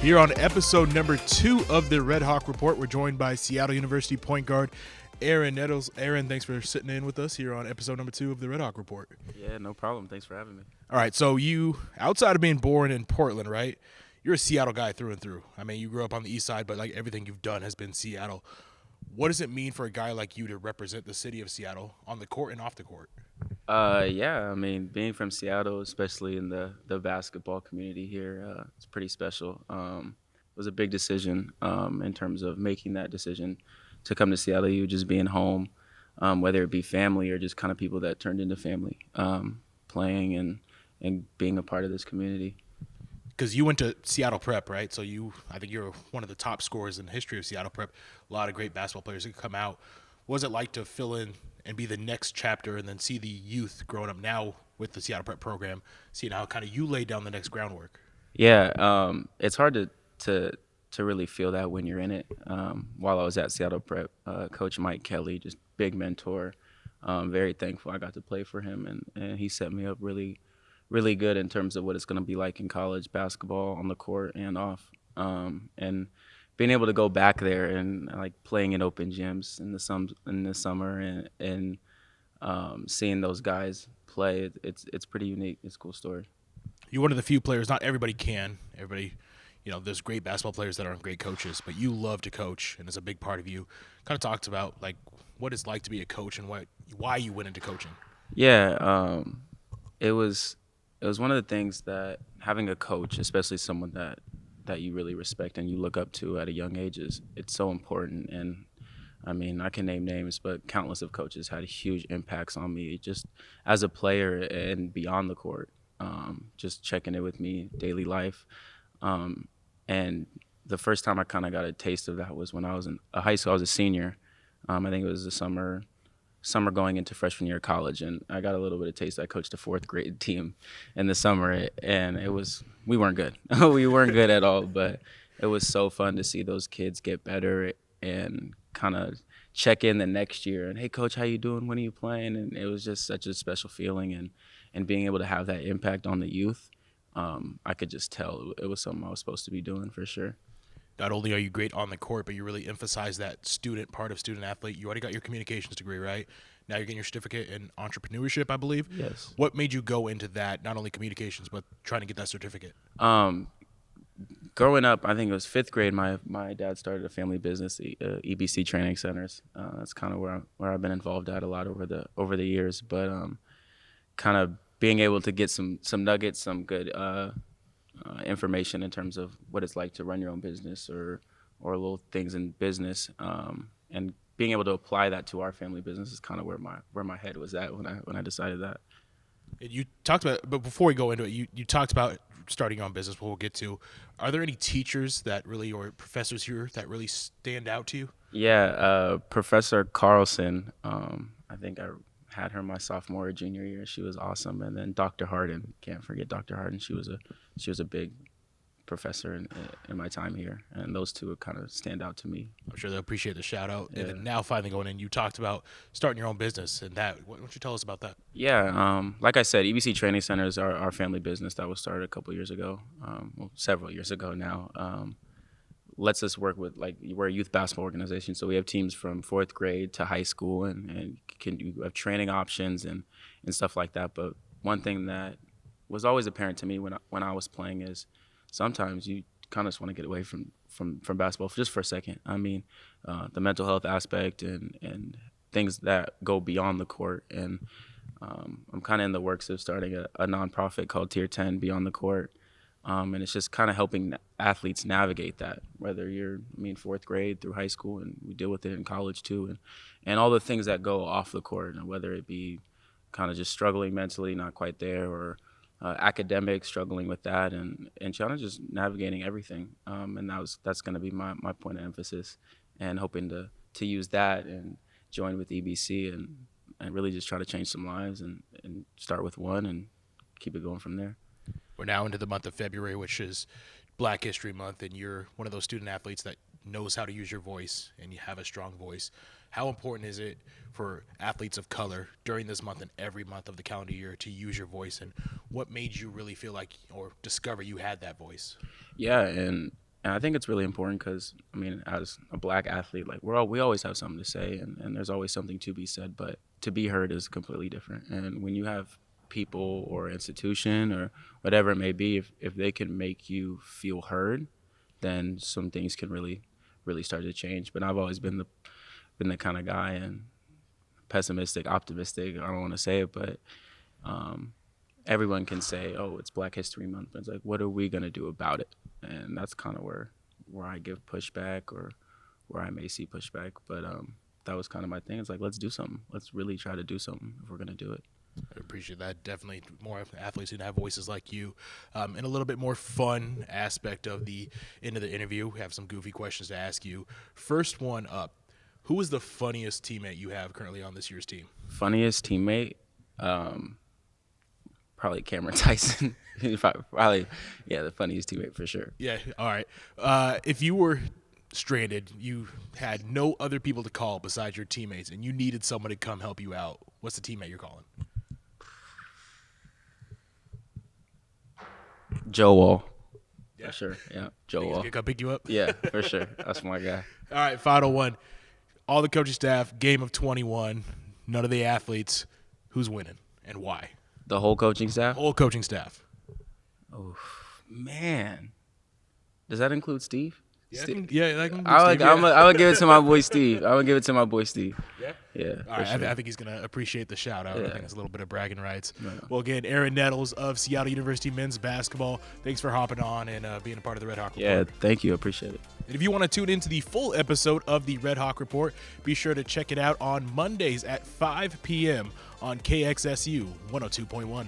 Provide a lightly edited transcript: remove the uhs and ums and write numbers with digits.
Here on episode number 2 of the Redhawk Report, we're joined by Seattle University point guard Aaron Nettles. Aaron, thanks for sitting in with us here on episode number 2 of the Redhawk Report. Yeah, no problem. Thanks for having me. All right, so you, outside of being born in Portland, right, you're a Seattle guy through and through. I mean, you grew up on the east side, but like everything you've done has been Seattle. What does it mean for a guy like you to represent the city of Seattle on the court and off the court? Yeah, I mean, being from Seattle, especially in the basketball community here, it's pretty special. It was a big decision in terms of making that decision to come to Seattle. You just being home, whether it be family or just kind of people that turned into family, playing and being a part of this community. Because you went to Seattle Prep, right? So I think you're one of the top scorers in the history of Seattle Prep. A lot of great basketball players that come out. What was it like to fill in and be the next chapter and then see the youth growing up now with the Seattle Prep program, seeing how kind of you laid down the next groundwork? Yeah, it's hard to really feel that when you're in it. While I was at Seattle Prep, Coach Mike Kelly, just big mentor. Very thankful I got to play for him, and he set me up really good in terms of what it's going to be like in college basketball on the court and off. And being able to go back there and like playing in open gyms in the summer and seeing those guys play, it's pretty unique. It's a cool story. You're one of the few players, not everybody can. Everybody, there's great basketball players that aren't great coaches, but you love to coach, and it's a big part of you. Kind of talks about like what it's like to be a coach and why you went into coaching. Yeah, it was one of the things that having a coach, especially someone that you really respect and you look up to at a young age, it's so important. And I mean, I can name names, but countless of coaches had huge impacts on me just as a player and beyond the court, just checking in with me, daily life. And the first time I kind of got a taste of that was when I was in high school. I was a senior. I think it was the summer going into freshman year of college, and I got a little bit of taste. I coached a 4th grade team in the summer, and we weren't good. We weren't good at all, but it was so fun to see those kids get better and kind of check in the next year and, hey, coach, how you doing? When are you playing? And it was just such a special feeling, and being able to have that impact on the youth, I could just tell it was something I was supposed to be doing for sure. Not only are you great on the court, but you really emphasize that student part of student athlete. You already got your communications degree, right? Now you're getting your certificate in entrepreneurship, I believe. Yes. What made you go into that, not only communications, but trying to get that certificate? Growing up, I think it was 5th grade, my dad started a family business, EBC Training Centers. That's kind of where I've been involved at a lot over the years. But kind of being able to get some nuggets, some good information in terms of what it's like to run your own business or little things in business, and being able to apply that to our family business is kind of where my head was at when I decided that. You talked about, but before we go into it, you talked about starting your own business. We'll get to. Are there any teachers or professors here that really stand out to you? Yeah, Professor Carlson. I think I had her my sophomore or junior year. She was awesome. And then Dr. Harden, can't forget Dr. Harden. She was a big professor in my time here, and those two would kind of stand out to me. I'm sure they'll appreciate the shout out. Yeah. And then now finally going in, you talked about starting your own business, and why don't you tell us about that? Yeah, like I said, EBC Training Centers are our family business that was started a couple years ago, several years ago now. Lets us work with, we're a youth basketball organization, so we have teams from 4th grade to high school, and you have training options and stuff like that. But one thing that was always apparent to me when I was playing is sometimes you kind of just want to get away from basketball just for a second. I mean, the mental health aspect and things that go beyond the court. And I'm kind of in the works of starting a nonprofit called Tier 10 Beyond the Court. And it's just kind of helping athletes navigate that, whether you're 4th grade through high school, and we deal with it in college too, and all the things that go off the court, and whether it be kind of just struggling mentally, not quite there, or academics, struggling with that, and kind of just navigating everything. And that's going to be my point of emphasis, and hoping to use that and join with EBC and really just try to change some lives and start with one and keep it going from there. We're now into the month of February, which is Black History Month, and you're one of those student athletes that knows how to use your voice, and you have a strong voice. How important is it for athletes of color during this month and every month of the calendar year to use your voice, and what made you really feel like or discover you had that voice? Yeah, and And I think it's really important because, I mean, as a black athlete, like we always have something to say, and there's always something to be said, but to be heard is completely different. And when you have people or institution or whatever it may be, if they can make you feel heard, then some things can really, really start to change. But I've always been the kind of guy, and pessimistic, optimistic, I don't want to say it, but everyone can say, oh, it's Black History Month. But it's like, what are we going to do about it? And that's kind of where I give pushback, or where I may see pushback. But that was kind of my thing. It's like, let's do something. Let's really try to do something if we're going to do it. I appreciate that. Definitely more athletes who have voices like you. And a little bit more fun aspect of the end of the interview. We have some goofy questions to ask you. First one up. Who is the funniest teammate you have currently on this year's team? Funniest teammate? Probably Cameron Tyson. Probably, yeah, the funniest teammate for sure. Yeah, all right. If you were stranded, you had no other people to call besides your teammates, and you needed someone to come help you out, what's the teammate you're calling? Joe Wall. Yeah. For sure, yeah. Joe Think he's Wall. gonna come pick you up? Yeah, for sure. That's my guy. All right, final one. All the coaching staff, game of 21, none of the athletes. Who's winning and why? The whole coaching staff? Whole coaching staff. Oh, man. Does that include Steve? Yeah, Steve? that can be I Steve, yeah. would give it to my boy Steve. I would give it to my boy Steve. Yeah? Yeah. All right, sure. I think he's going to appreciate the shout-out. I Yeah. think it's a little bit of bragging rights. Yeah. Well, again, Aaron Nettles of Seattle University men's basketball, thanks for hopping on and being a part of the Redhawk Report. Yeah, thank you. Appreciate it. And if you want to tune into the full episode of the Redhawk Report, be sure to check it out on Mondays at 5 p.m. on KXSU 102.1.